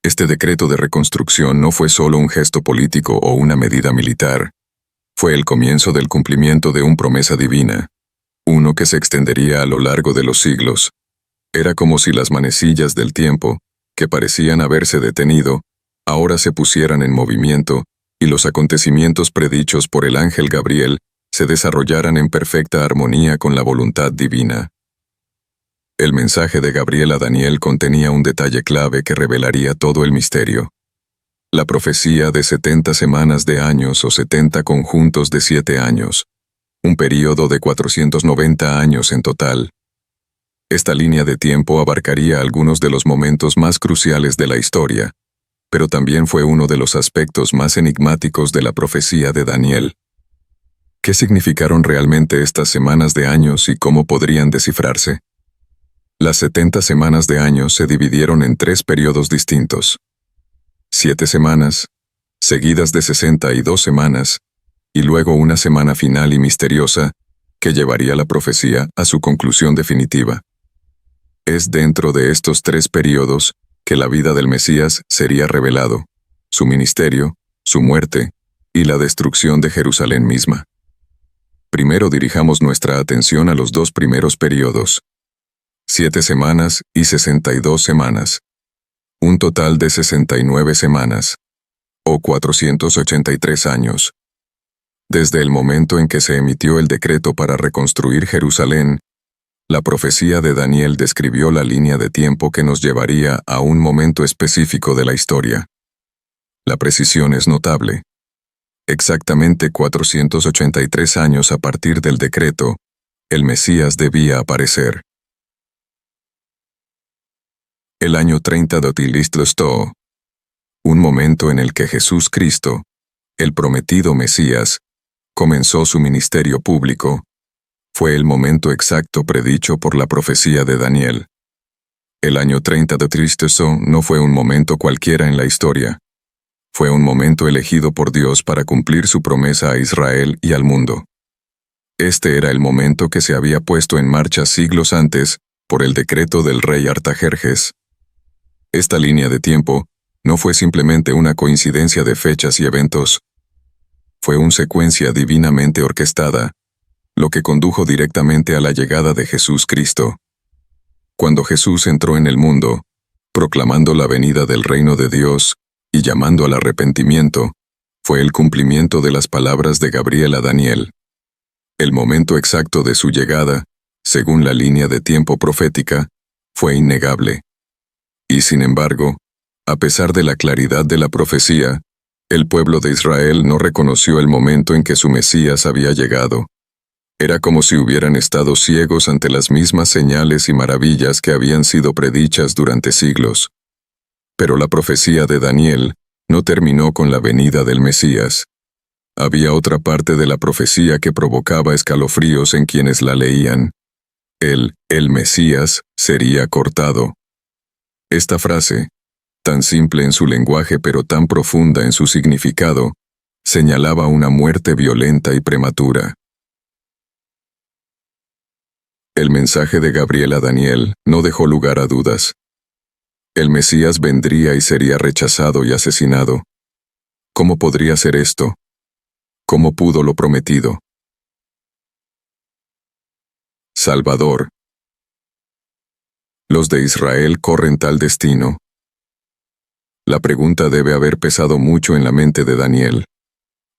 Este decreto de reconstrucción no fue solo un gesto político o una medida militar. Fue el comienzo del cumplimiento de una promesa divina, uno que se extendería a lo largo de los siglos. Era como si las manecillas del tiempo, que parecían haberse detenido, ahora se pusieran en movimiento, y los acontecimientos predichos por el ángel Gabriel se desarrollaran en perfecta armonía con la voluntad divina. El mensaje de Gabriel a Daniel contenía un detalle clave que revelaría todo el misterio. La profecía de 70 semanas de años o 70 conjuntos de 7 años, un período de 490 años en total. Esta línea de tiempo abarcaría algunos de los momentos más cruciales de la historia, pero también fue uno de los aspectos más enigmáticos de la profecía de Daniel. ¿Qué significaron realmente estas semanas de años y cómo podrían descifrarse? Las 70 semanas de años se dividieron en 3 periodos distintos. 7 semanas, seguidas de 62 semanas, y luego una semana final y misteriosa, que llevaría la profecía a su conclusión definitiva. Es dentro de estos 3 periodos que la vida del Mesías sería revelado, su ministerio, su muerte, y la destrucción de Jerusalén misma. Primero dirijamos nuestra atención a los 2 primeros periodos. 7 semanas y 62 semanas. Un total de 69 semanas, o 483 años. Desde el momento en que se emitió el decreto para reconstruir Jerusalén, la profecía de Daniel describió la línea de tiempo que nos llevaría a un momento específico de la historia. La precisión es notable. Exactamente 483 años a partir del decreto, el Mesías debía aparecer. El año 30 de Otilistlosto, un momento en el que Jesús Cristo, el prometido Mesías, comenzó su ministerio público, fue el momento exacto predicho por la profecía de Daniel. El año 30 de Otilistlosto no fue un momento cualquiera en la historia. Fue un momento elegido por Dios para cumplir su promesa a Israel y al mundo. Este era el momento que se había puesto en marcha siglos antes por el decreto del rey Artajerjes. Esta línea de tiempo no fue simplemente una coincidencia de fechas y eventos. Fue una secuencia divinamente orquestada, lo que condujo directamente a la llegada de Jesús Cristo. Cuando Jesús entró en el mundo, proclamando la venida del reino de Dios y llamando al arrepentimiento, fue el cumplimiento de las palabras de Gabriel a Daniel. El momento exacto de su llegada, según la línea de tiempo profética, fue innegable. Y sin embargo, a pesar de la claridad de la profecía, el pueblo de Israel no reconoció el momento en que su Mesías había llegado. Era como si hubieran estado ciegos ante las mismas señales y maravillas que habían sido predichas durante siglos. Pero la profecía de Daniel no terminó con la venida del Mesías. Había otra parte de la profecía que provocaba escalofríos en quienes la leían. El Mesías, sería cortado. Esta frase, tan simple en su lenguaje pero tan profunda en su significado, señalaba una muerte violenta y prematura. El mensaje de Gabriel a Daniel no dejó lugar a dudas. El Mesías vendría y sería rechazado y asesinado. ¿Cómo podría ser esto? ¿Cómo pudo lo prometido? Salvador. Los de Israel corren tal destino. La pregunta debe haber pesado mucho en la mente de Daniel,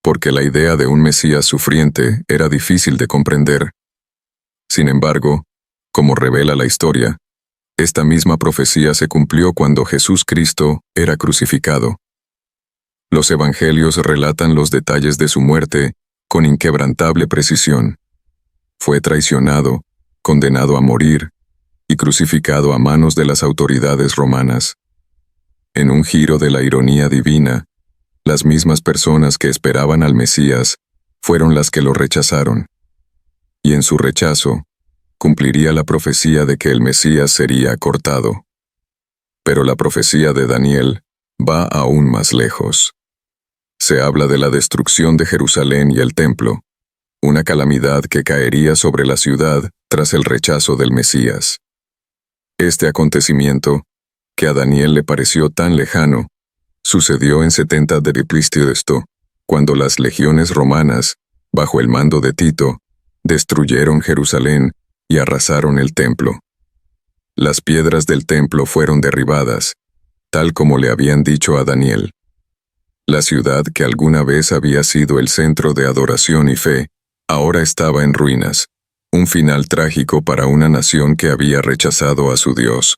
porque la idea de un Mesías sufriente era difícil de comprender. Sin embargo, como revela la historia, esta misma profecía se cumplió cuando Jesús Cristo era crucificado. Los evangelios relatan los detalles de su muerte con inquebrantable precisión. Fue traicionado, condenado a morir, y crucificado a manos de las autoridades romanas. En un giro de la ironía divina, las mismas personas que esperaban al Mesías fueron las que lo rechazaron. Y en su rechazo, cumpliría la profecía de que el Mesías sería cortado. Pero la profecía de Daniel va aún más lejos. Se habla de la destrucción de Jerusalén y el templo, una calamidad que caería sobre la ciudad tras el rechazo del Mesías. Este acontecimiento, que a Daniel le pareció tan lejano, sucedió en 70 d.C., cuando las legiones romanas, bajo el mando de Tito, destruyeron Jerusalén y arrasaron el templo. Las piedras del templo fueron derribadas, tal como le habían dicho a Daniel. La ciudad que alguna vez había sido el centro de adoración y fe, ahora estaba en ruinas, un final trágico para una nación que había rechazado a su Dios.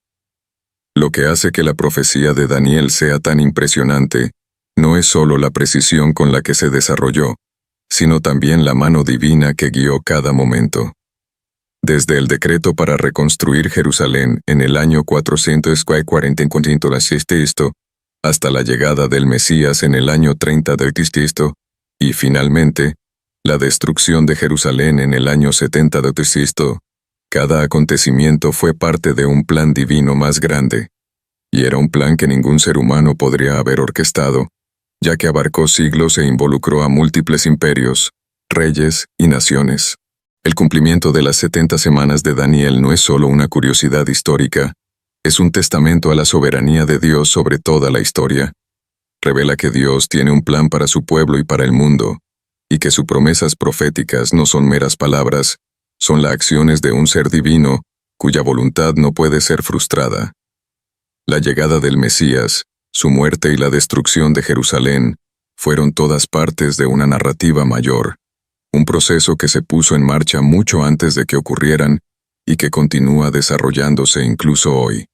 Lo que hace que la profecía de Daniel sea tan impresionante, no es solo la precisión con la que se desarrolló, sino también la mano divina que guió cada momento. Desde el decreto para reconstruir Jerusalén en el año 440 hasta la llegada del Mesías en el año 30 d.C., y finalmente, la destrucción de Jerusalén en el año 70 d.C., cada acontecimiento fue parte de un plan divino más grande, y era un plan que ningún ser humano podría haber orquestado, ya que abarcó siglos e involucró a múltiples imperios, reyes y naciones. El cumplimiento de las 70 semanas de Daniel no es solo una curiosidad histórica, es un testamento a la soberanía de Dios sobre toda la historia. Revela que Dios tiene un plan para su pueblo y para el mundo, y que sus promesas proféticas no son meras palabras, son las acciones de un ser divino, cuya voluntad no puede ser frustrada. La llegada del Mesías, su muerte y la destrucción de Jerusalén, fueron todas partes de una narrativa mayor, un proceso que se puso en marcha mucho antes de que ocurrieran y que continúa desarrollándose incluso hoy.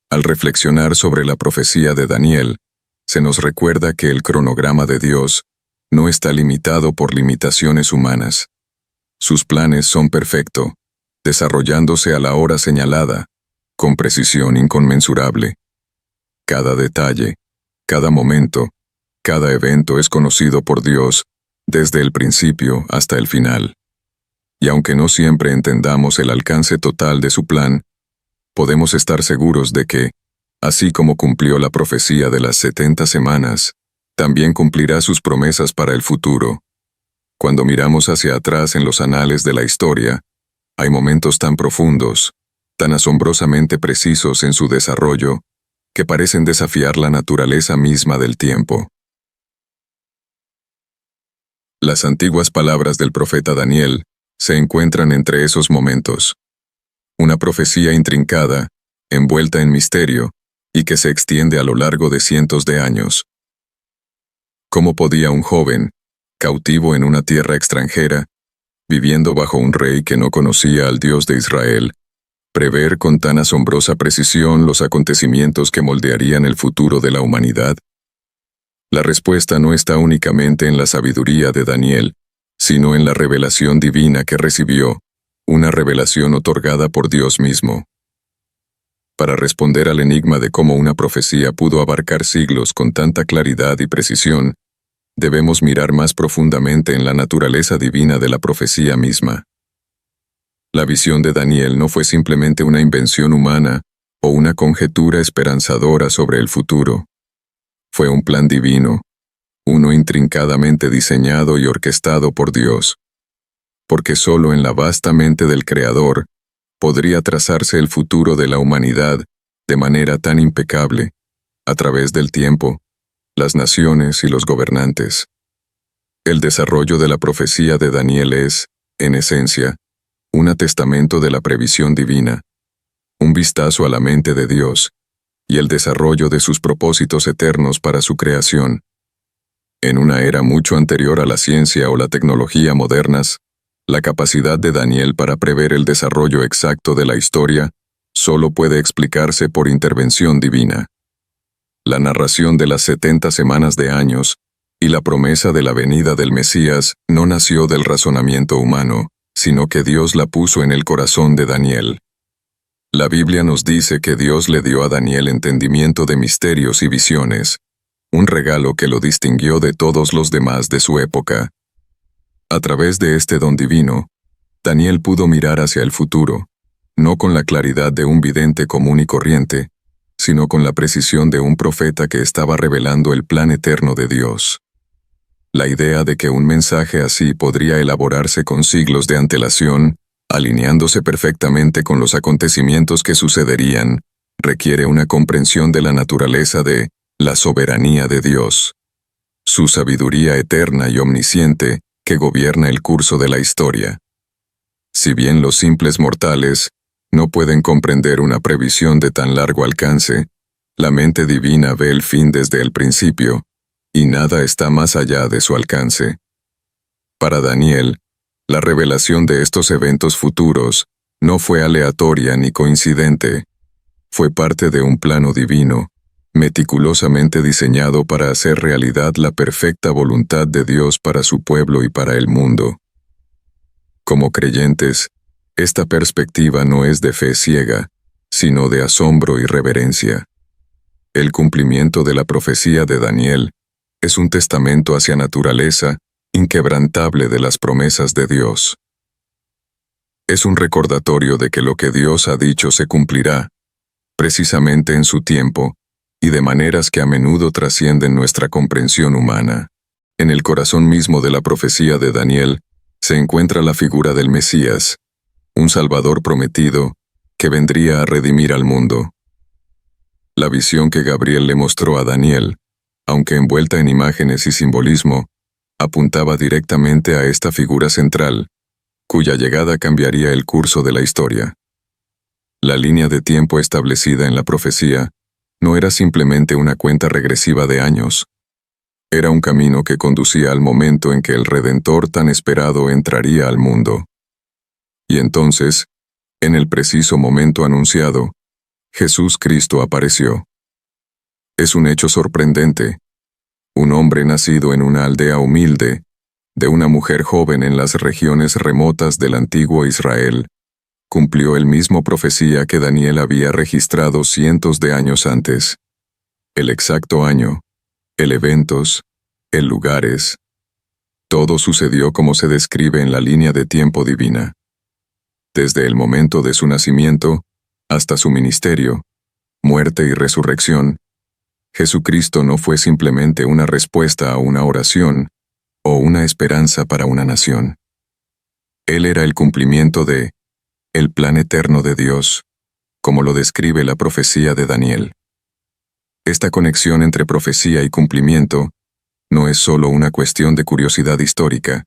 Al reflexionar sobre la profecía de Daniel, se nos recuerda que el cronograma de Dios no está limitado por limitaciones humanas. Sus planes son perfectos, desarrollándose a la hora señalada, con precisión inconmensurable. Cada detalle, cada momento, cada evento es conocido por Dios, desde el principio hasta el final. Y aunque no siempre entendamos el alcance total de su plan, podemos estar seguros de que, así como cumplió la profecía de las 70 semanas, también cumplirá sus promesas para el futuro. Cuando miramos hacia atrás en los anales de la historia, hay momentos tan profundos, tan asombrosamente precisos en su desarrollo, que parecen desafiar la naturaleza misma del tiempo. Las antiguas palabras del profeta Daniel se encuentran entre esos momentos. Una profecía intrincada, envuelta en misterio, y que se extiende a lo largo de cientos de años. ¿Cómo podía un joven, cautivo en una tierra extranjera, viviendo bajo un rey que no conocía al Dios de Israel, prever con tan asombrosa precisión los acontecimientos que moldearían el futuro de la humanidad? La respuesta no está únicamente en la sabiduría de Daniel, sino en la revelación divina que recibió, una revelación otorgada por Dios mismo. Para responder al enigma de cómo una profecía pudo abarcar siglos con tanta claridad y precisión, debemos mirar más profundamente en la naturaleza divina de la profecía misma. La visión de Daniel no fue simplemente una invención humana o una conjetura esperanzadora sobre el futuro. Fue un plan divino, uno intrincadamente diseñado y orquestado por Dios. Porque solo en la vasta mente del Creador podría trazarse el futuro de la humanidad de manera tan impecable, a través del tiempo, las naciones y los gobernantes. El desarrollo de la profecía de Daniel es, en esencia, un atestamento de la previsión divina, un vistazo a la mente de Dios, y el desarrollo de sus propósitos eternos para su creación. En una era mucho anterior a la ciencia o la tecnología modernas, la capacidad de Daniel para prever el desarrollo exacto de la historia solo puede explicarse por intervención divina. La narración de las 70 semanas de años y la promesa de la venida del Mesías no nació del razonamiento humano, sino que Dios la puso en el corazón de Daniel. La Biblia nos dice que Dios le dio a Daniel entendimiento de misterios y visiones, un regalo que lo distinguió de todos los demás de su época. A través de este don divino, Daniel pudo mirar hacia el futuro, no con la claridad de un vidente común y corriente, sino con la precisión de un profeta que estaba revelando el plan eterno de Dios. La idea de que un mensaje así podría elaborarse con siglos de antelación, alineándose perfectamente con los acontecimientos que sucederían, requiere una comprensión de la naturaleza de la soberanía de Dios, su sabiduría eterna y omnisciente que gobierna el curso de la historia. Si bien los simples mortales no pueden comprender una previsión de tan largo alcance, la mente divina ve el fin desde el principio, y nada está más allá de su alcance. Para Daniel, la revelación de estos eventos futuros no fue aleatoria ni coincidente, fue parte de un plano divino, meticulosamente diseñado para hacer realidad la perfecta voluntad de Dios para su pueblo y para el mundo. Como creyentes, esta perspectiva no es de fe ciega, sino de asombro y reverencia. El cumplimiento de la profecía de Daniel es un testamento hacia naturaleza inquebrantable de las promesas de Dios. Es un recordatorio de que lo que Dios ha dicho se cumplirá, precisamente en su tiempo, y de maneras que a menudo trascienden nuestra comprensión humana. En el corazón mismo de la profecía de Daniel se encuentra la figura del Mesías, un Salvador prometido que vendría a redimir al mundo. La visión que Gabriel le mostró a Daniel, aunque envuelta en imágenes y simbolismo, apuntaba directamente a esta figura central, cuya llegada cambiaría el curso de la historia. La línea de tiempo establecida en la profecía no era simplemente una cuenta regresiva de años. Era un camino que conducía al momento en que el Redentor tan esperado entraría al mundo. Y entonces, en el preciso momento anunciado, Jesús Cristo apareció. Es un hecho sorprendente. Un hombre nacido en una aldea humilde, de una mujer joven en las regiones remotas del antiguo Israel, cumplió el mismo profecía que Daniel había registrado cientos de años antes. El exacto año, el eventos, el lugares. Todo sucedió como se describe en la línea de tiempo divina. Desde el momento de su nacimiento hasta su ministerio, muerte y resurrección, Jesucristo no fue simplemente una respuesta a una oración o una esperanza para una nación. Él era el cumplimiento de el plan eterno de Dios, como lo describe la profecía de Daniel. Esta conexión entre profecía y cumplimiento no es solo una cuestión de curiosidad histórica.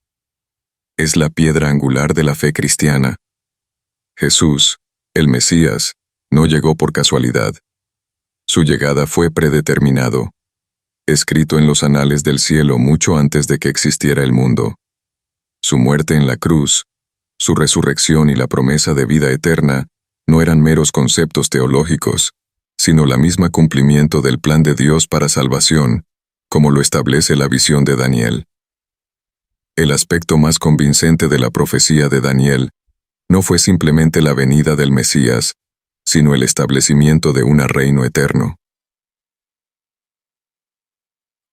Es la piedra angular de la fe cristiana. Jesús, el Mesías, no llegó por casualidad. Su llegada fue predeterminado, escrito en los anales del cielo mucho antes de que existiera el mundo. Su muerte en la cruz, su resurrección y la promesa de vida eterna no eran meros conceptos teológicos, sino la misma cumplimiento del plan de Dios para salvación, como lo establece la visión de Daniel. El aspecto más convincente de la profecía de Daniel no fue simplemente la venida del Mesías, sino el establecimiento de un reino eterno.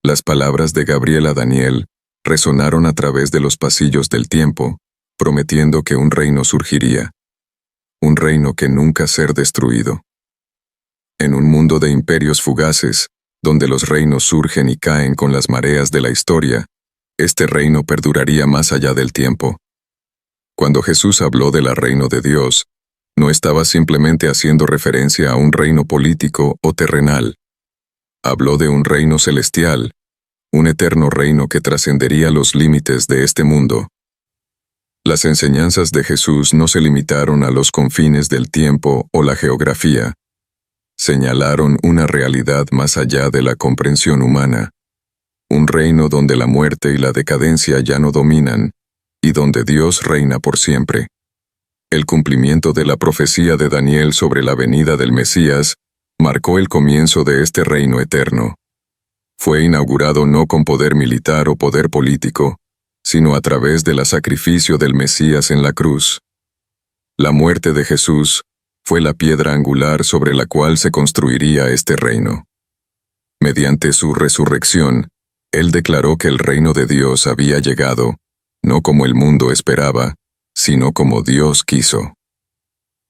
Las palabras de Gabriel a Daniel resonaron a través de los pasillos del tiempo, prometiendo que un reino surgiría, un reino que nunca ser destruido. En un mundo de imperios fugaces, donde los reinos surgen y caen con las mareas de la historia, este reino perduraría más allá del tiempo. Cuando Jesús habló del reino de Dios, no estaba simplemente haciendo referencia a un reino político o terrenal. Habló de un reino celestial, un eterno reino que trascendería los límites de este mundo. Las enseñanzas de Jesús no se limitaron a los confines del tiempo o la geografía. Señalaron una realidad más allá de la comprensión humana. Un reino donde la muerte y la decadencia ya no dominan, y donde Dios reina por siempre. El cumplimiento de la profecía de Daniel sobre la venida del Mesías marcó el comienzo de este reino eterno. Fue inaugurado no con poder militar o poder político, sino a través del sacrificio del Mesías en la cruz. La muerte de Jesús fue la piedra angular sobre la cual se construiría este reino. Mediante su resurrección, Él declaró que el reino de Dios había llegado, no como el mundo esperaba, sino como Dios quiso.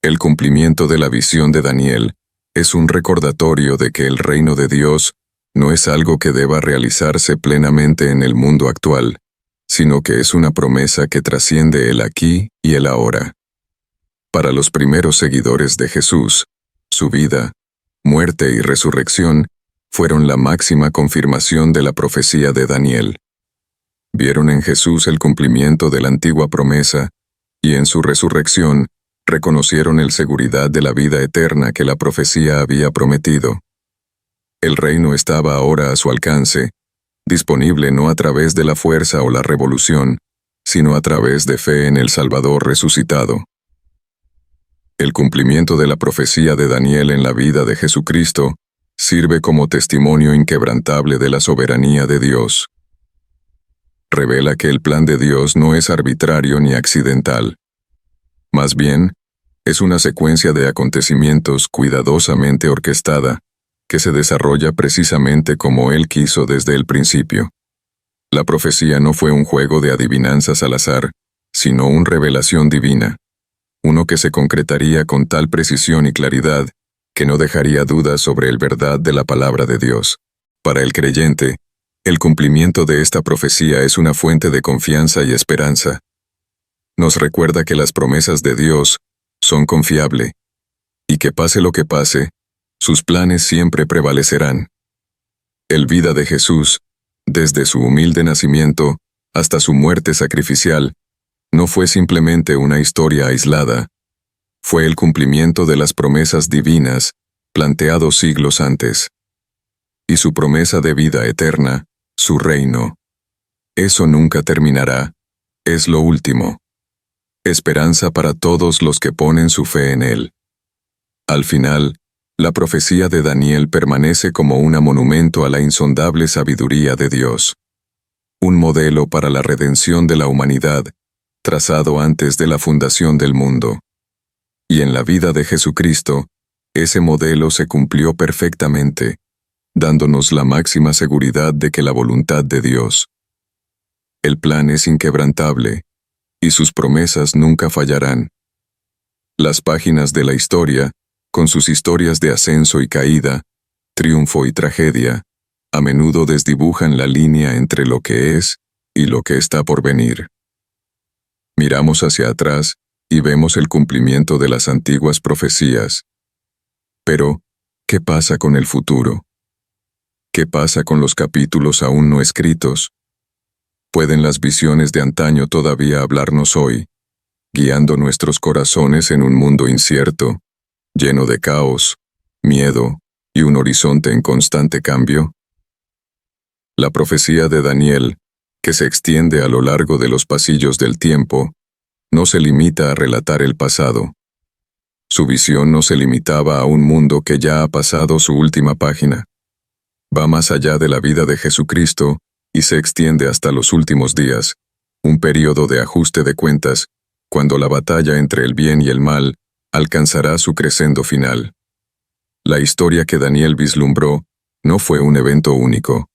El cumplimiento de la visión de Daniel es un recordatorio de que el reino de Dios no es algo que deba realizarse plenamente en el mundo actual, sino que es una promesa que trasciende el aquí y el ahora. Para los primeros seguidores de Jesús, su vida, muerte y resurrección fueron la máxima confirmación de la profecía de Daniel. Vieron en Jesús el cumplimiento de la antigua promesa, y en su resurrección reconocieron el seguridad de la vida eterna que la profecía había prometido. El reino estaba ahora a su alcance, disponible no a través de la fuerza o la revolución, sino a través de fe en el Salvador resucitado. El cumplimiento de la profecía de Daniel en la vida de Jesucristo sirve como testimonio inquebrantable de la soberanía de Dios. Revela que el plan de Dios no es arbitrario ni accidental. Más bien, es una secuencia de acontecimientos cuidadosamente orquestada, que se desarrolla precisamente como Él quiso desde el principio. La profecía no fue un juego de adivinanzas al azar, sino una revelación divina, uno que se concretaría con tal precisión y claridad que no dejaría dudas sobre el verdad de la palabra de Dios. Para el creyente, el cumplimiento de esta profecía es una fuente de confianza y esperanza. Nos recuerda que las promesas de Dios son confiables, y que pase lo que pase, sus planes siempre prevalecerán. El vida de Jesús, desde su humilde nacimiento hasta su muerte sacrificial, no fue simplemente una historia aislada, fue el cumplimiento de las promesas divinas planteados siglos antes. Y su promesa de vida eterna, su reino. Eso nunca terminará, es lo último. Esperanza para todos los que ponen su fe en Él. Al final, la profecía de Daniel permanece como un monumento a la insondable sabiduría de Dios. Un modelo para la redención de la humanidad, trazado antes de la fundación del mundo. Y en la vida de Jesucristo, ese modelo se cumplió perfectamente, dándonos la máxima seguridad de que la voluntad de Dios. El plan es inquebrantable, y sus promesas nunca fallarán. Las páginas de la historia, con sus historias de ascenso y caída, triunfo y tragedia, a menudo desdibujan la línea entre lo que es y lo que está por venir. Miramos hacia atrás y vemos el cumplimiento de las antiguas profecías. Pero, ¿qué pasa con el futuro? ¿Qué pasa con los capítulos aún no escritos? ¿Pueden las visiones de antaño todavía hablarnos hoy, guiando nuestros corazones en un mundo incierto, lleno de caos, miedo y un horizonte en constante cambio? La profecía de Daniel, que se extiende a lo largo de los pasillos del tiempo, no se limita a relatar el pasado. Su visión no se limitaba a un mundo que ya ha pasado su última página. Va más allá de la vida de Jesucristo y se extiende hasta los últimos días, un período de ajuste de cuentas, cuando la batalla entre el bien y el mal alcanzará su crescendo final. La historia que Daniel vislumbró no fue un evento único.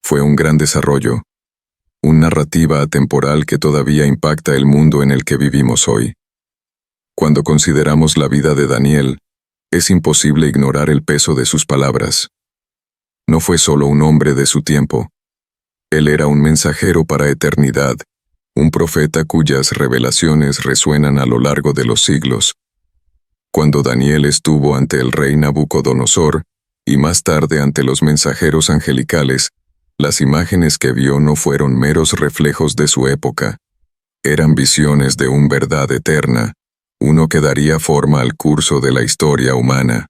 Fue un gran desarrollo, una narrativa atemporal que todavía impacta el mundo en el que vivimos hoy. Cuando consideramos la vida de Daniel, es imposible ignorar el peso de sus palabras. No fue solo un hombre de su tiempo. Él era un mensajero para eternidad, un profeta cuyas revelaciones resuenan a lo largo de los siglos. Cuando Daniel estuvo ante el rey Nabucodonosor, y más tarde ante los mensajeros angelicales, las imágenes que vio no fueron meros reflejos de su época. Eran visiones de una verdad eterna, uno que daría forma al curso de la historia humana.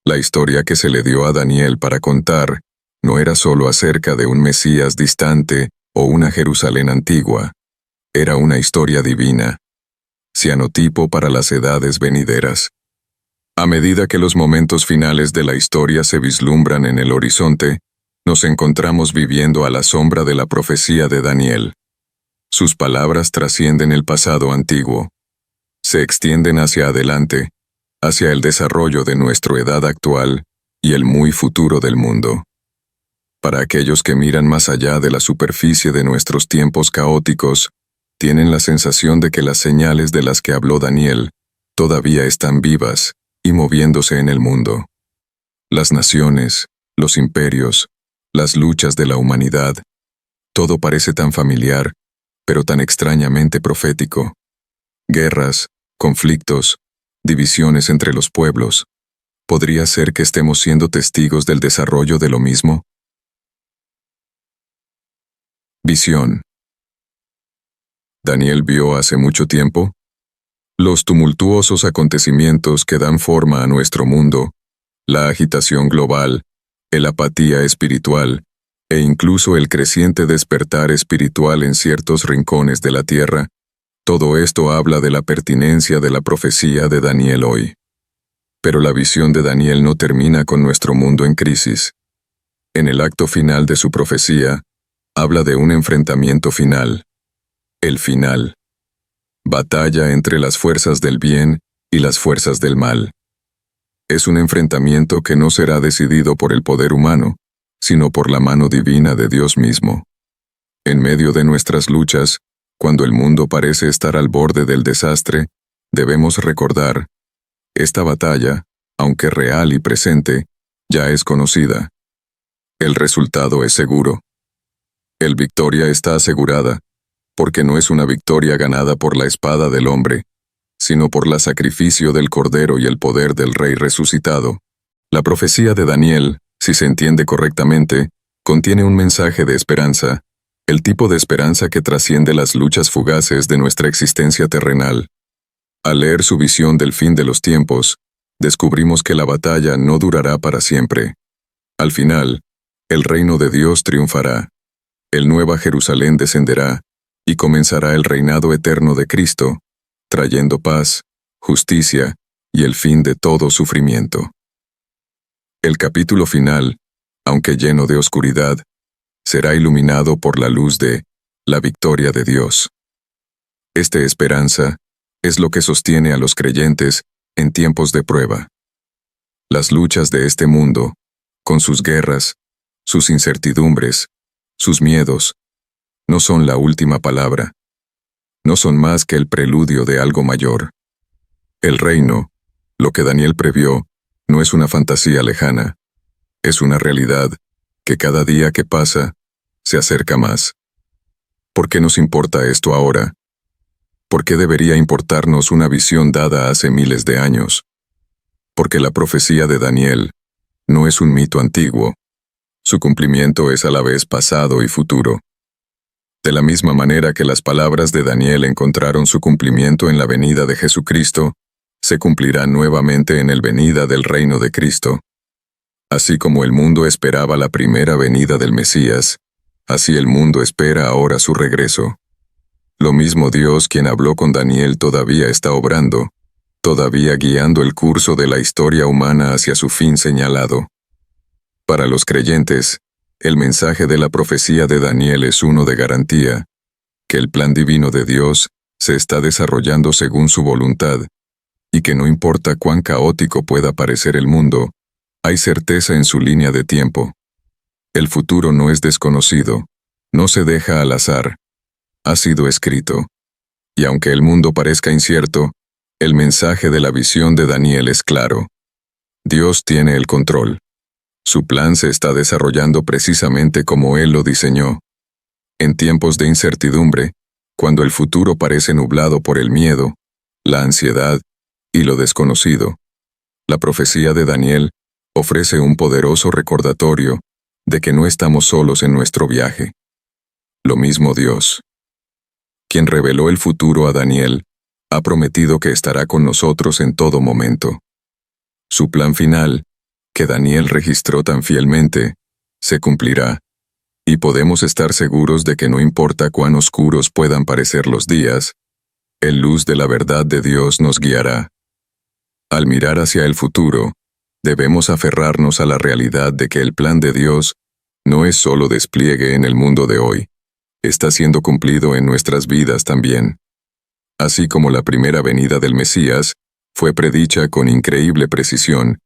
La historia que se le dio a Daniel para contar no era solo acerca de un Mesías distante o una Jerusalén antigua. Era una historia divina, cianotipo para las edades venideras. A medida que los momentos finales de la historia se vislumbran en el horizonte, nos encontramos viviendo a la sombra de la profecía de Daniel. Sus palabras trascienden el pasado antiguo. Se extienden hacia adelante, hacia el desarrollo de nuestra edad actual y el muy futuro del mundo. Para aquellos que miran más allá de la superficie de nuestros tiempos caóticos, tienen la sensación de que las señales de las que habló Daniel todavía están vivas y moviéndose en el mundo. Las naciones, los imperios, las luchas de la humanidad, todo parece tan familiar, pero tan extrañamente profético. Guerras, conflictos, divisiones entre los pueblos, ¿Podría ser que estemos siendo testigos del desarrollo de lo mismo? Visión. Daniel vio hace mucho tiempo los tumultuosos acontecimientos que dan forma a nuestro mundo, la agitación global, la apatía espiritual, e incluso el creciente despertar espiritual en ciertos rincones de la tierra. Todo esto habla de la pertinencia de la profecía de Daniel hoy. Pero la visión de Daniel no termina con nuestro mundo en crisis. En el acto final de su profecía, habla de un enfrentamiento final. El final. Batalla entre las fuerzas del bien y las fuerzas del mal. Es un enfrentamiento que no será decidido por el poder humano, sino por la mano divina de Dios mismo. En medio de nuestras luchas, cuando el mundo parece estar al borde del desastre, debemos recordar, esta batalla, aunque real y presente, ya es conocida. El resultado es seguro. La victoria está asegurada, porque no es una victoria ganada por la espada del hombre, sino por el sacrificio del Cordero y el poder del Rey resucitado. La profecía de Daniel, si se entiende correctamente, contiene un mensaje de esperanza, el tipo de esperanza que trasciende las luchas fugaces de nuestra existencia terrenal. Al leer su visión del fin de los tiempos, descubrimos que la batalla no durará para siempre. Al final, el reino de Dios triunfará. El Nueva Jerusalén descenderá, y comenzará el reinado eterno de Cristo, trayendo paz, justicia y el fin de todo sufrimiento. El capítulo final, aunque lleno de oscuridad, será iluminado por la luz de la victoria de Dios. Esta esperanza es lo que sostiene a los creyentes en tiempos de prueba. Las luchas de este mundo, con sus guerras, sus incertidumbres, sus miedos, no son la última palabra. No son más que el preludio de algo mayor. El reino, lo que Daniel previó, no es una fantasía lejana. Es una realidad que cada día que pasa, se acerca más. ¿Por qué nos importa esto ahora? ¿Por qué debería importarnos una visión dada hace miles de años? Porque la profecía de Daniel no es un mito antiguo. Su cumplimiento es a la vez pasado y futuro. De la misma manera que las palabras de Daniel encontraron su cumplimiento en la venida de Jesucristo, se cumplirán nuevamente en el venida del reino de Cristo. Así como el mundo esperaba la primera venida del Mesías, así el mundo espera ahora su regreso. Lo mismo Dios, quien habló con Daniel, todavía está obrando, todavía guiando el curso de la historia humana hacia su fin señalado. Para los creyentes, el mensaje de la profecía de Daniel es uno de garantía, que el plan divino de Dios se está desarrollando según su voluntad, y que no importa cuán caótico pueda parecer el mundo, hay certeza en su línea de tiempo. El futuro no es desconocido, no se deja al azar, ha sido escrito. Y aunque el mundo parezca incierto, el mensaje de la visión de Daniel es claro. Dios tiene el control. Su plan se está desarrollando precisamente como Él lo diseñó. En tiempos de incertidumbre, cuando el futuro parece nublado por el miedo, la ansiedad y lo desconocido, la profecía de Daniel ofrece un poderoso recordatorio de que no estamos solos en nuestro viaje. Lo mismo Dios, quien reveló el futuro a Daniel, ha prometido que estará con nosotros en todo momento. Su plan final, que Daniel registró tan fielmente, se cumplirá, y podemos estar seguros de que no importa cuán oscuros puedan parecer los días, el luz de la verdad de Dios nos guiará. Al mirar hacia el futuro, debemos aferrarnos a la realidad de que el plan de Dios no es solo despliegue en el mundo de hoy, está siendo cumplido en nuestras vidas también. Así como la primera venida del Mesías fue predicha con increíble precisión,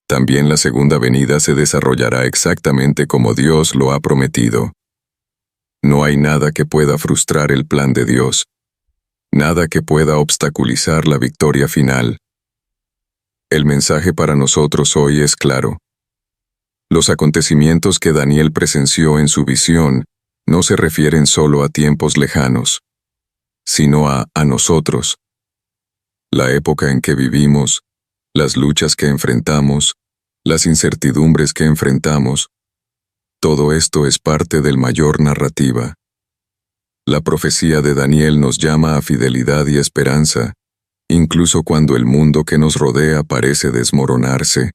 también la segunda venida se desarrollará exactamente como Dios lo ha prometido. No hay nada que pueda frustrar el plan de Dios, nada que pueda obstaculizar la victoria final. El mensaje para nosotros hoy es claro. Los acontecimientos que Daniel presenció en su visión no se refieren solo a tiempos lejanos, sino a nosotros. La época en que vivimos, las luchas que enfrentamos, las incertidumbres que enfrentamos, todo esto es parte del mayor narrativa. La profecía de Daniel nos llama a fidelidad y esperanza, incluso cuando el mundo que nos rodea parece desmoronarse.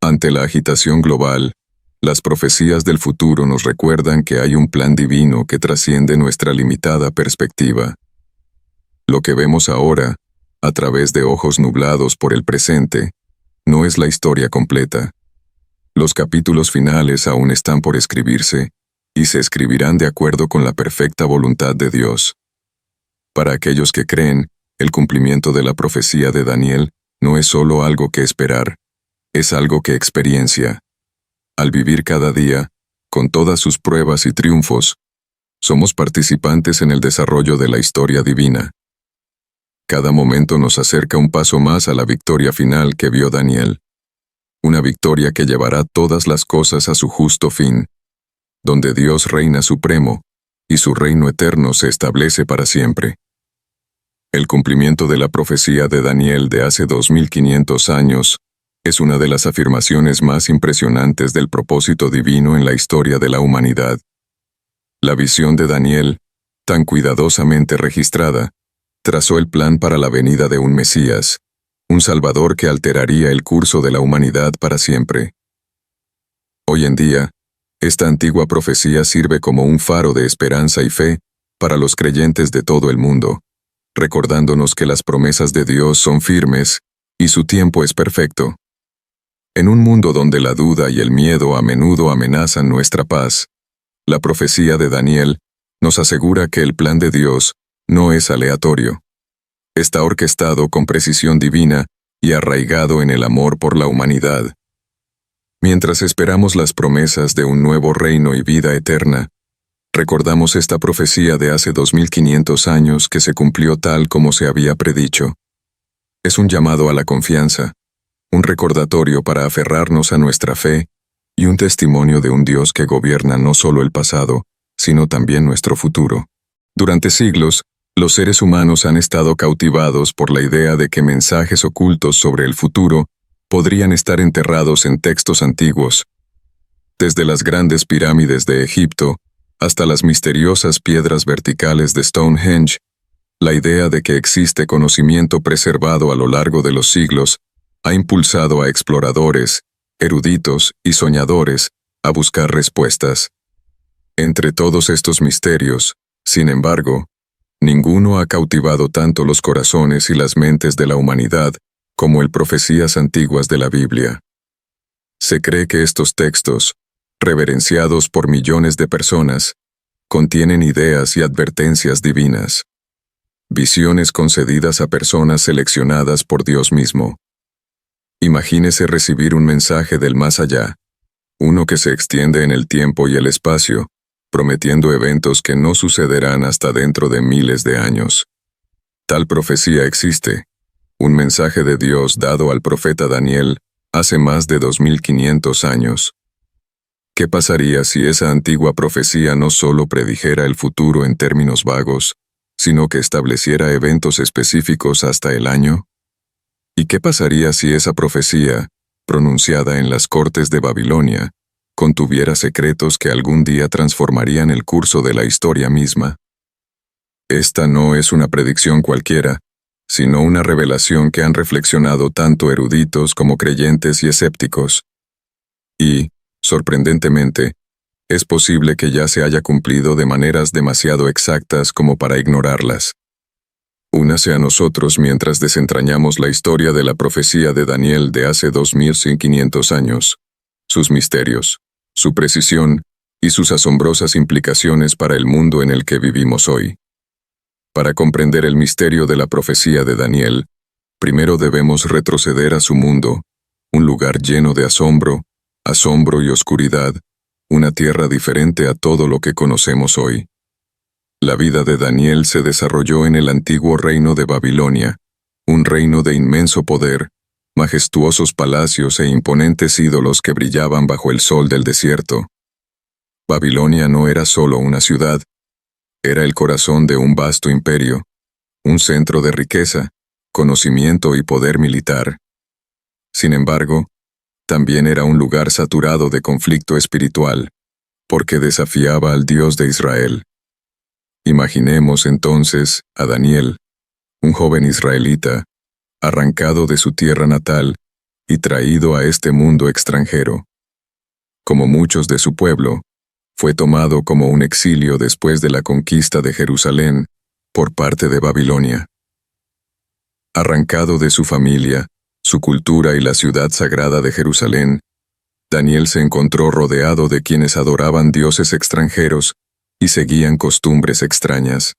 Ante la agitación global, las profecías del futuro nos recuerdan que hay un plan divino que trasciende nuestra limitada perspectiva. Lo que vemos ahora, a través de ojos nublados por el presente, no es la historia completa. Los capítulos finales aún están por escribirse, y se escribirán de acuerdo con la perfecta voluntad de Dios. Para aquellos que creen, el cumplimiento de la profecía de Daniel no es solo algo que esperar, es algo que experiencia. Al vivir cada día, con todas sus pruebas y triunfos, somos participantes en el desarrollo de la historia divina. Cada momento nos acerca un paso más a la victoria final que vio Daniel. Una victoria que llevará todas las cosas a su justo fin, donde Dios reina supremo, y su reino eterno se establece para siempre. El cumplimiento de la profecía de Daniel de hace 2500 años es una de las afirmaciones más impresionantes del propósito divino en la historia de la humanidad. La visión de Daniel, tan cuidadosamente registrada, trazó el plan para la venida de un Mesías, un Salvador que alteraría el curso de la humanidad para siempre. Hoy en día, esta antigua profecía sirve como un faro de esperanza y fe para los creyentes de todo el mundo, recordándonos que las promesas de Dios son firmes y su tiempo es perfecto. En un mundo donde la duda y el miedo a menudo amenazan nuestra paz, la profecía de Daniel nos asegura que el plan de Dios no es aleatorio. Está orquestado con precisión divina y arraigado en el amor por la humanidad. Mientras esperamos las promesas de un nuevo reino y vida eterna, recordamos esta profecía de hace 2500 años que se cumplió tal como se había predicho. Es un llamado a la confianza, un recordatorio para aferrarnos a nuestra fe y un testimonio de un Dios que gobierna no solo el pasado, sino también nuestro futuro. Durante siglos, los seres humanos han estado cautivados por la idea de que mensajes ocultos sobre el futuro podrían estar enterrados en textos antiguos. Desde las grandes pirámides de Egipto hasta las misteriosas piedras verticales de Stonehenge, la idea de que existe conocimiento preservado a lo largo de los siglos ha impulsado a exploradores, eruditos y soñadores a buscar respuestas. Entre todos estos misterios, sin embargo, ninguno ha cautivado tanto los corazones y las mentes de la humanidad como el profecías antiguas de la Biblia. Se cree que estos textos, reverenciados por millones de personas, contienen ideas y advertencias divinas, visiones concedidas a personas seleccionadas por Dios mismo. Imagínese recibir un mensaje del más allá, uno que se extiende en el tiempo y el espacio, prometiendo eventos que no sucederán hasta dentro de miles de años. Tal profecía existe, un mensaje de Dios dado al profeta Daniel hace más de 2500 años. ¿Qué pasaría si esa antigua profecía no solo predijera el futuro en términos vagos, sino que estableciera eventos específicos hasta el año? ¿Y qué pasaría si esa profecía, pronunciada en las cortes de Babilonia, contuviera secretos que algún día transformarían el curso de la historia misma? Esta no es una predicción cualquiera, sino una revelación que han reflexionado tanto eruditos como creyentes y escépticos. Y, sorprendentemente, es posible que ya se haya cumplido de maneras demasiado exactas como para ignorarlas. Únase a nosotros mientras desentrañamos la historia de la profecía de Daniel de hace 2500 años, sus misterios, su precisión y sus asombrosas implicaciones para el mundo en el que vivimos hoy. Para comprender el misterio de la profecía de Daniel, primero debemos retroceder a su mundo, un lugar lleno de asombro y oscuridad, una tierra diferente a todo lo que conocemos hoy. La vida de Daniel se desarrolló en el antiguo reino de Babilonia, un reino de inmenso poder, majestuosos palacios e imponentes ídolos que brillaban bajo el sol del desierto. Babilonia no era solo una ciudad, era el corazón de un vasto imperio, un centro de riqueza, conocimiento y poder militar. Sin embargo, también era un lugar saturado de conflicto espiritual, porque desafiaba al Dios de Israel. Imaginemos entonces a Daniel, un joven israelita, arrancado de su tierra natal y traído a este mundo extranjero. Como muchos de su pueblo, fue tomado como un exilio después de la conquista de Jerusalén por parte de Babilonia. Arrancado de su familia, su cultura y la ciudad sagrada de Jerusalén, Daniel se encontró rodeado de quienes adoraban dioses extranjeros y seguían costumbres extrañas.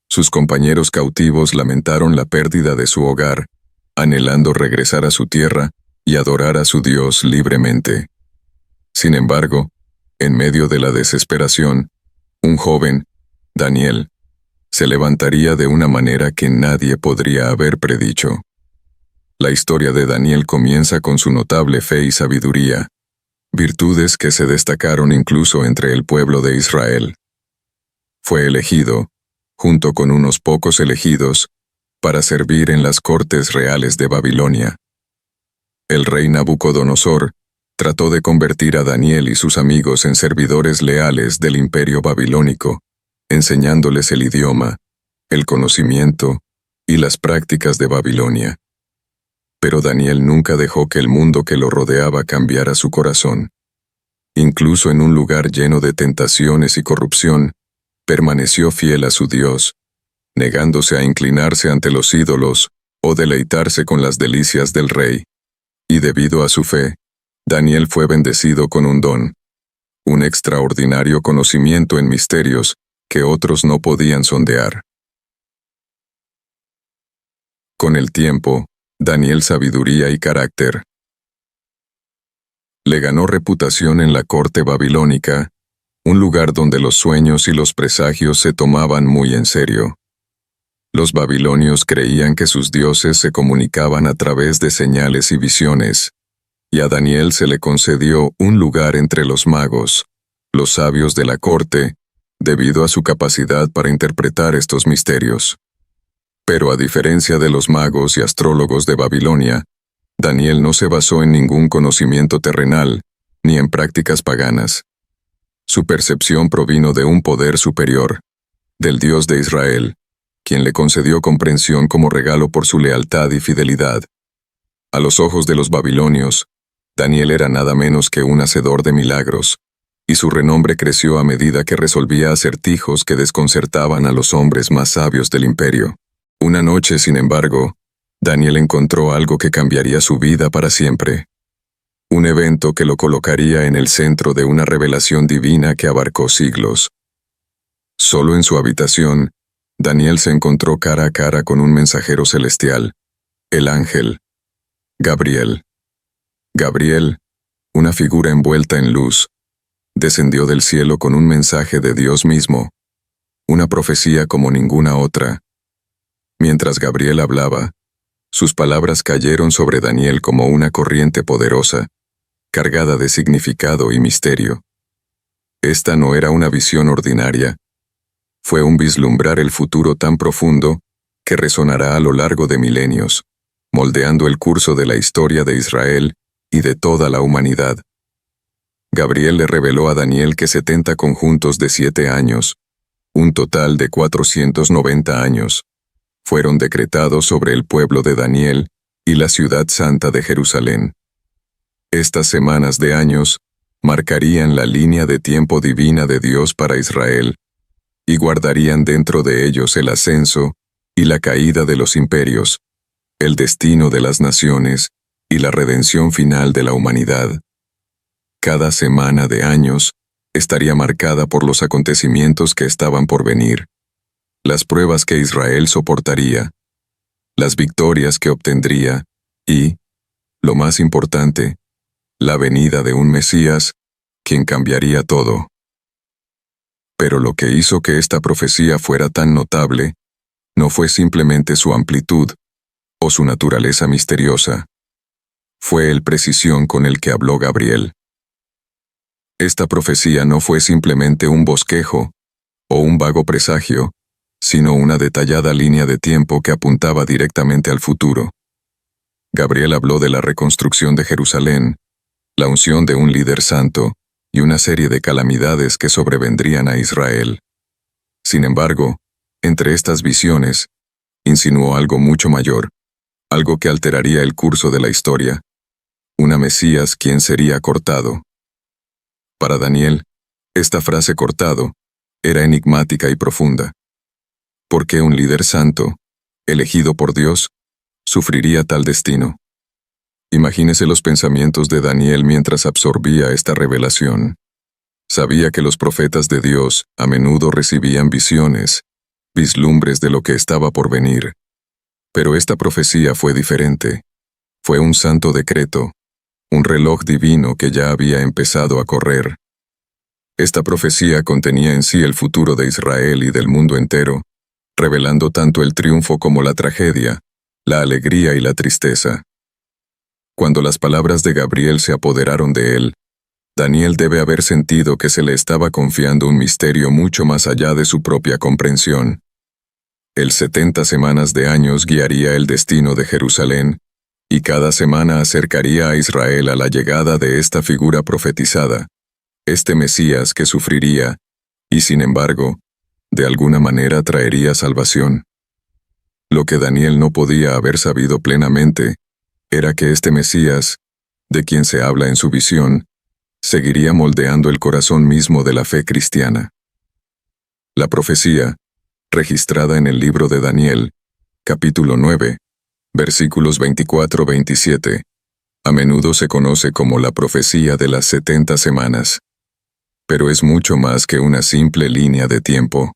Sus compañeros cautivos lamentaron la pérdida de su hogar, anhelando regresar a su tierra y adorar a su Dios libremente. Sin embargo, en medio de la desesperación, un joven, Daniel, se levantaría de una manera que nadie podría haber predicho. La historia de Daniel comienza con su notable fe y sabiduría, virtudes que se destacaron incluso entre el pueblo de Israel. Fue elegido, junto con unos pocos elegidos, para servir en las cortes reales de Babilonia. El rey Nabucodonosor trató de convertir a Daniel y sus amigos en servidores leales del imperio babilónico, enseñándoles el idioma, el conocimiento y las prácticas de Babilonia. Pero Daniel nunca dejó que el mundo que lo rodeaba cambiara su corazón. Incluso en un lugar lleno de tentaciones y corrupción, permaneció fiel a su Dios, negándose a inclinarse ante los ídolos o deleitarse con las delicias del rey. Y debido a su fe, Daniel fue bendecido con un don, un extraordinario conocimiento en misterios que otros no podían sondear. Con el tiempo, Daniel sabiduría y carácter. Le ganó reputación en la corte babilónica, un lugar donde los sueños y los presagios se tomaban muy en serio. Los babilonios creían que sus dioses se comunicaban a través de señales y visiones, y a Daniel se le concedió un lugar entre los magos, los sabios de la corte, debido a su capacidad para interpretar estos misterios. Pero a diferencia de los magos y astrólogos de Babilonia, Daniel no se basó en ningún conocimiento terrenal, ni en prácticas paganas. Su percepción provino de un poder superior, del Dios de Israel, quien le concedió comprensión como regalo por su lealtad y fidelidad. A los ojos de los babilonios, Daniel era nada menos que un hacedor de milagros, y su renombre creció a medida que resolvía acertijos que desconcertaban a los hombres más sabios del imperio. Una noche, sin embargo, Daniel encontró algo que cambiaría su vida para siempre. Un evento que lo colocaría en el centro de una revelación divina que abarcó siglos. Solo en su habitación, Daniel se encontró cara a cara con un mensajero celestial, el ángel Gabriel. Gabriel, una figura envuelta en luz, descendió del cielo con un mensaje de Dios mismo, una profecía como ninguna otra. Mientras Gabriel hablaba, sus palabras cayeron sobre Daniel como una corriente poderosa, cargada de significado y misterio. Esta no era una visión ordinaria. Fue un vislumbrar el futuro tan profundo que resonará a lo largo de milenios, moldeando el curso de la historia de Israel y de toda la humanidad. Gabriel le reveló a Daniel que 70 conjuntos de 7 años, un total de 490 años, fueron decretados sobre el pueblo de Daniel y la ciudad santa de Jerusalén. Estas semanas de años marcarían la línea de tiempo divina de Dios para Israel, y guardarían dentro de ellos el ascenso y la caída de los imperios, el destino de las naciones y la redención final de la humanidad. Cada semana de años estaría marcada por los acontecimientos que estaban por venir, las pruebas que Israel soportaría, las victorias que obtendría y, lo más importante, la venida de un Mesías, quien cambiaría todo. Pero lo que hizo que esta profecía fuera tan notable, no fue simplemente su amplitud o su naturaleza misteriosa. Fue el precisión con el que habló Gabriel. Esta profecía no fue simplemente un bosquejo o un vago presagio, sino una detallada línea de tiempo que apuntaba directamente al futuro. Gabriel habló de la reconstrucción de Jerusalén, la unción de un líder santo y una serie de calamidades que sobrevendrían a Israel. Sin embargo, entre estas visiones, insinuó algo mucho mayor, algo que alteraría el curso de la historia, una Mesías quien sería cortado. Para Daniel, esta frase cortado era enigmática y profunda. ¿Por qué un líder santo, elegido por Dios, sufriría tal destino? Imagínese los pensamientos de Daniel mientras absorbía esta revelación. Sabía que los profetas de Dios a menudo recibían visiones, vislumbres de lo que estaba por venir. Pero esta profecía fue diferente. Fue un santo decreto, un reloj divino que ya había empezado a correr. Esta profecía contenía en sí el futuro de Israel y del mundo entero, revelando tanto el triunfo como la tragedia, la alegría y la tristeza. Cuando las palabras de Gabriel se apoderaron de él, Daniel debe haber sentido que se le estaba confiando un misterio mucho más allá de su propia comprensión. El 70 semanas de años guiaría el destino de Jerusalén, y cada semana acercaría a Israel a la llegada de esta figura profetizada, este Mesías que sufriría, y sin embargo, de alguna manera traería salvación. Lo que Daniel no podía haber sabido plenamente era que este Mesías, de quien se habla en su visión, seguiría moldeando el corazón mismo de la fe cristiana. La profecía, registrada en el libro de Daniel, capítulo 9, versículos 24-27, a menudo se conoce como la profecía de las 70 semanas. Pero es mucho más que una simple línea de tiempo.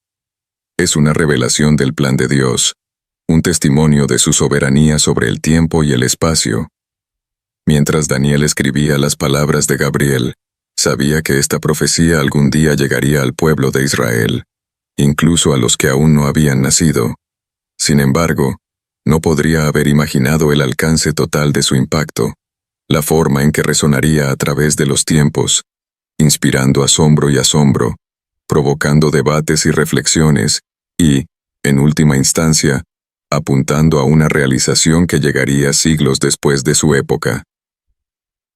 Es una revelación del plan de Dios, un testimonio de su soberanía sobre el tiempo y el espacio. Mientras Daniel escribía las palabras de Gabriel, sabía que esta profecía algún día llegaría al pueblo de Israel, incluso a los que aún no habían nacido. Sin embargo, no podría haber imaginado el alcance total de su impacto, la forma en que resonaría a través de los tiempos, inspirando asombro y asombro, provocando debates y reflexiones, y, en última instancia, apuntando a una realización que llegaría siglos después de su época.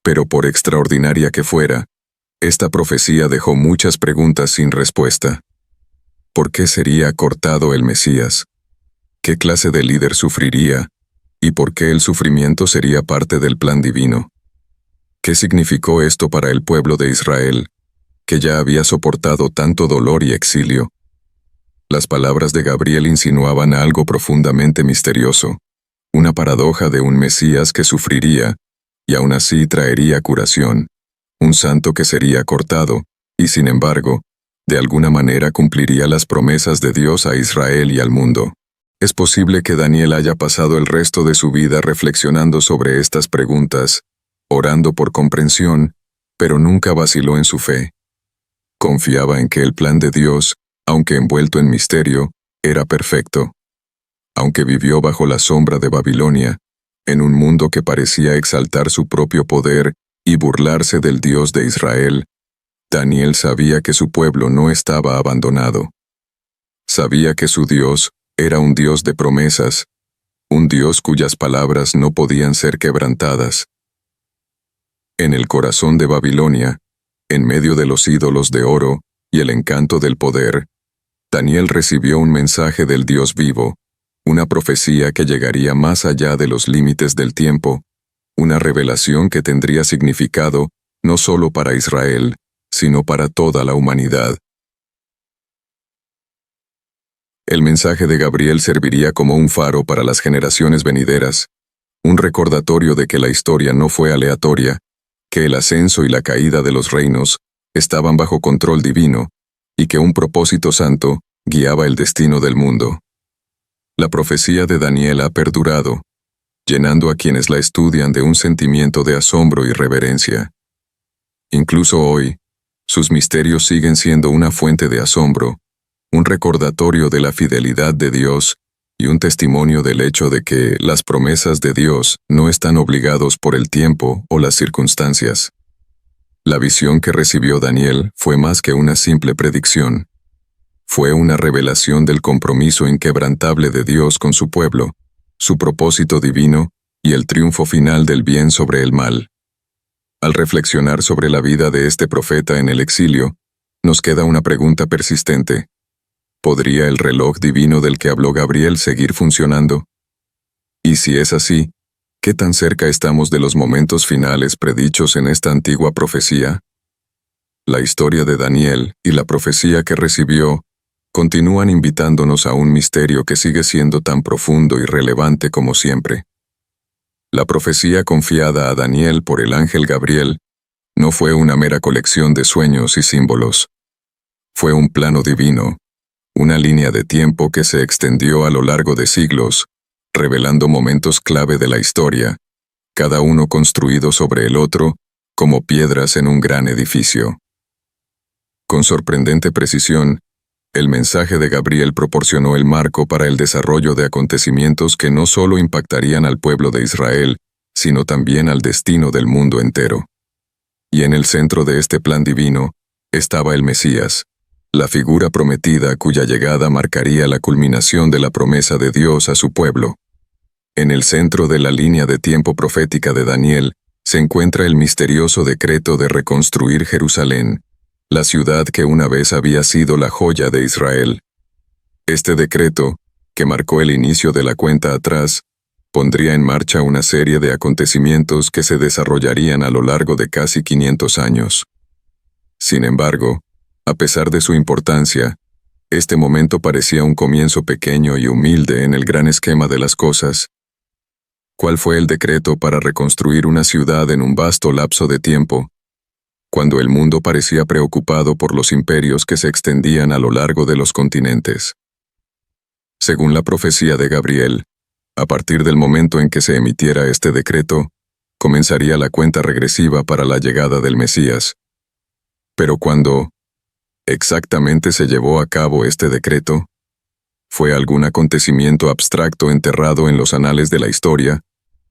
Pero por extraordinaria que fuera, esta profecía dejó muchas preguntas sin respuesta. ¿Por qué sería cortado el Mesías? ¿Qué clase de líder sufriría? ¿Y por qué el sufrimiento sería parte del plan divino? ¿Qué significó esto para el pueblo de Israel, que ya había soportado tanto dolor y exilio? Las palabras de Gabriel insinuaban algo profundamente misterioso, una paradoja de un Mesías que sufriría, y aún así traería curación, un santo que sería cortado, y sin embargo, de alguna manera cumpliría las promesas de Dios a Israel y al mundo. Es posible que Daniel haya pasado el resto de su vida reflexionando sobre estas preguntas, orando por comprensión, pero nunca vaciló en su fe. Confiaba en que el plan de Dios, aunque envuelto en misterio, era perfecto. Aunque vivió bajo la sombra de Babilonia, en un mundo que parecía exaltar su propio poder y burlarse del Dios de Israel, Daniel sabía que su pueblo no estaba abandonado. Sabía que su Dios era un Dios de promesas, un Dios cuyas palabras no podían ser quebrantadas. En el corazón de Babilonia, en medio de los ídolos de oro y el encanto del poder, Daniel recibió un mensaje del Dios vivo, una profecía que llegaría más allá de los límites del tiempo, una revelación que tendría significado no solo para Israel, sino para toda la humanidad. El mensaje de Gabriel serviría como un faro para las generaciones venideras, un recordatorio de que la historia no fue aleatoria, que el ascenso y la caída de los reinos estaban bajo control divino, y que un propósito santo guiaba el destino del mundo. La profecía de Daniel ha perdurado, llenando a quienes la estudian de un sentimiento de asombro y reverencia. Incluso hoy, sus misterios siguen siendo una fuente de asombro, un recordatorio de la fidelidad de Dios y un testimonio del hecho de que las promesas de Dios no están obligados por el tiempo o las circunstancias. La visión que recibió Daniel fue más que una simple predicción. Fue una revelación del compromiso inquebrantable de Dios con su pueblo, su propósito divino y el triunfo final del bien sobre el mal. Al reflexionar sobre la vida de este profeta en el exilio, nos queda una pregunta persistente. ¿Podría el reloj divino del que habló Gabriel seguir funcionando? Y si es así, ¿qué tan cerca estamos de los momentos finales predichos en esta antigua profecía? La historia de Daniel y la profecía que recibió continúan invitándonos a un misterio que sigue siendo tan profundo y relevante como siempre. La profecía confiada a Daniel por el ángel Gabriel no fue una mera colección de sueños y símbolos. Fue un plano divino, una línea de tiempo que se extendió a lo largo de siglos, revelando momentos clave de la historia, cada uno construido sobre el otro, como piedras en un gran edificio. Con sorprendente precisión, el mensaje de Gabriel proporcionó el marco para el desarrollo de acontecimientos que no solo impactarían al pueblo de Israel, sino también al destino del mundo entero. Y en el centro de este plan divino estaba el Mesías, la figura prometida cuya llegada marcaría la culminación de la promesa de Dios a su pueblo. En el centro de la línea de tiempo profética de Daniel se encuentra el misterioso decreto de reconstruir Jerusalén, la ciudad que una vez había sido la joya de Israel. Este decreto, que marcó el inicio de la cuenta atrás, pondría en marcha una serie de acontecimientos que se desarrollarían a lo largo de casi 500 años. Sin embargo, a pesar de su importancia, este momento parecía un comienzo pequeño y humilde en el gran esquema de las cosas. ¿Cuál fue el decreto para reconstruir una ciudad en un vasto lapso de tiempo, cuando el mundo parecía preocupado por los imperios que se extendían a lo largo de los continentes? Según la profecía de Gabriel, a partir del momento en que se emitiera este decreto, comenzaría la cuenta regresiva para la llegada del Mesías. Pero ¿cuándo exactamente se llevó a cabo este decreto? ¿Fue algún acontecimiento abstracto enterrado en los anales de la historia,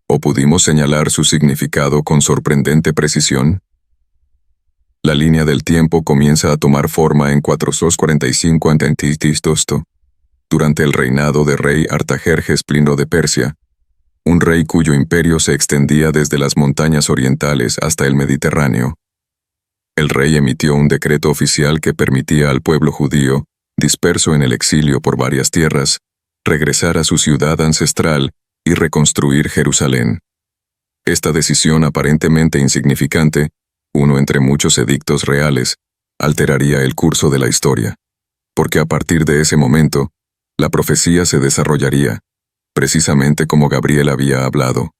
o pudimos señalar su significado con sorprendente precisión? La línea del tiempo comienza a tomar forma en 445 a.C., durante el reinado de rey Artajerjes I de Persia, un rey cuyo imperio se extendía desde las montañas orientales hasta el Mediterráneo. El rey emitió un decreto oficial que permitía al pueblo judío, disperso en el exilio por varias tierras, regresar a su ciudad ancestral y reconstruir Jerusalén. Esta decisión aparentemente insignificante, uno entre muchos edictos reales, alteraría el curso de la historia, porque a partir de ese momento, la profecía se desarrollaría, precisamente como Gabriel había hablado.